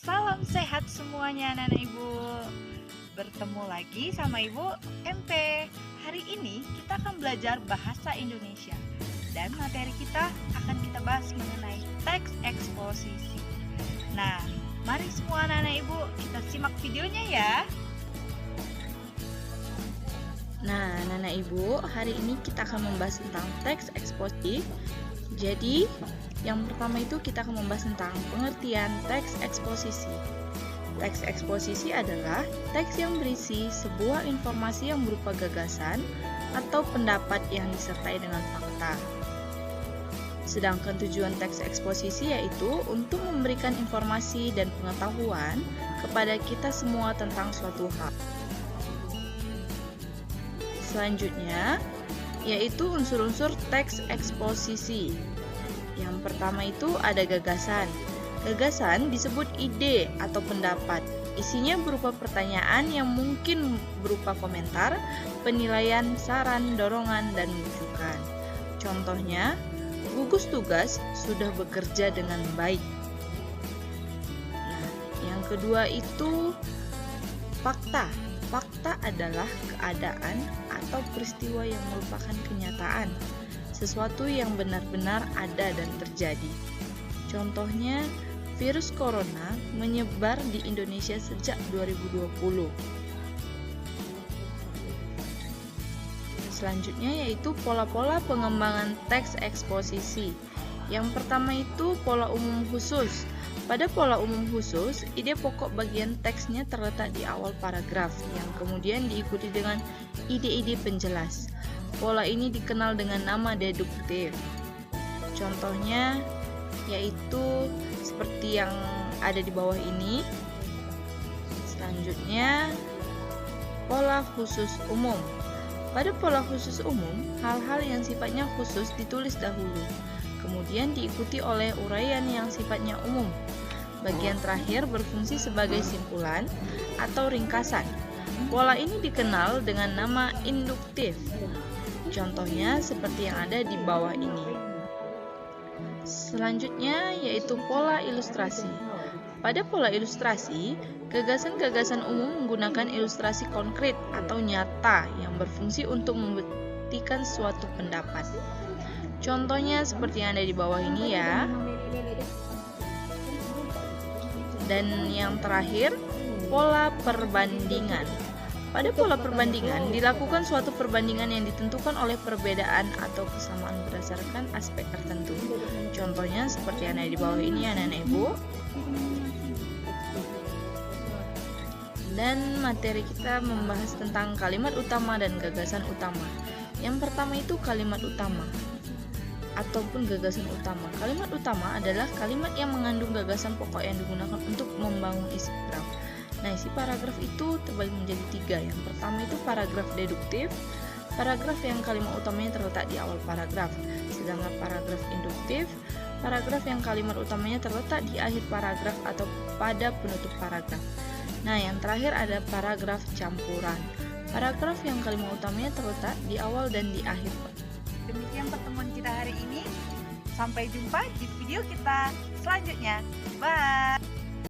Salam sehat semuanya anak-anak ibu. Bertemu lagi sama ibu MP. Hari ini kita akan belajar bahasa Indonesia. Dan materi kita akan kita bahas mengenai teks eksposisi. Nah, mari semua anak-anak ibu kita simak videonya ya. Nah, anak-anak ibu, hari ini kita akan membahas tentang teks eksposisi. Jadi, yang pertama itu kita akan membahas tentang pengertian teks eksposisi. Teks eksposisi adalah teks yang berisi sebuah informasi yang berupa gagasan atau pendapat yang disertai dengan fakta. Sedangkan tujuan teks eksposisi yaitu untuk memberikan informasi dan pengetahuan kepada kita semua tentang suatu hal. Selanjutnya, yaitu unsur-unsur teks eksposisi. Yang pertama itu ada gagasan. Gagasan disebut ide atau pendapat. Isinya berupa pertanyaan yang mungkin berupa komentar, penilaian, saran, dorongan, dan rujukan. Contohnya, gugus tugas sudah bekerja dengan baik. Nah, yang kedua itu fakta. Fakta adalah keadaan atau peristiwa yang merupakan kenyataan, sesuatu yang benar-benar ada dan terjadi. Contohnya, virus corona menyebar di Indonesia sejak 2020. Selanjutnya yaitu pola-pola pengembangan teks eksposisi. Yang pertama itu pola umum khusus. Pada pola umum khusus, ide pokok bagian teksnya terletak di awal paragraf, yang kemudian diikuti dengan ide-ide penjelas. Pola ini dikenal dengan nama deduktif. Contohnya yaitu seperti yang ada di bawah ini. Selanjutnya, pola khusus umum. Pada pola khusus umum, hal-hal yang sifatnya khusus ditulis dahulu, kemudian diikuti oleh uraian yang sifatnya umum. Bagian terakhir berfungsi sebagai simpulan atau ringkasan. Pola ini dikenal dengan nama induktif. Contohnya seperti yang ada di bawah ini. Selanjutnya yaitu pola ilustrasi. Pada pola ilustrasi, gagasan-gagasan umum menggunakan ilustrasi konkret atau nyata yang berfungsi untuk membuktikan suatu pendapat. Contohnya seperti yang ada di bawah ini ya. Dan yang terakhir, pola perbandingan. Pada pola perbandingan, dilakukan suatu perbandingan yang ditentukan oleh perbedaan atau kesamaan berdasarkan aspek tertentu. Contohnya seperti yang ada di bawah ini anak-anak ibu. Dan materi kita membahas tentang kalimat utama dan gagasan utama. Yang pertama itu kalimat utama ataupun gagasan utama. Kalimat utama adalah kalimat yang mengandung gagasan pokok yang digunakan untuk membangun isi paragraf. Nah, isi paragraf itu terbagi menjadi 3. Yang pertama itu paragraf deduktif, paragraf yang kalimat utamanya terletak di awal paragraf. Sedangkan paragraf induktif, paragraf yang kalimat utamanya terletak di akhir paragraf atau pada penutup paragraf. Nah, yang terakhir ada paragraf campuran. Paragraf yang kalimat utamanya terletak di awal dan di akhir. Demikian pertemuan kita hari ini. Sampai jumpa di video kita selanjutnya. Bye.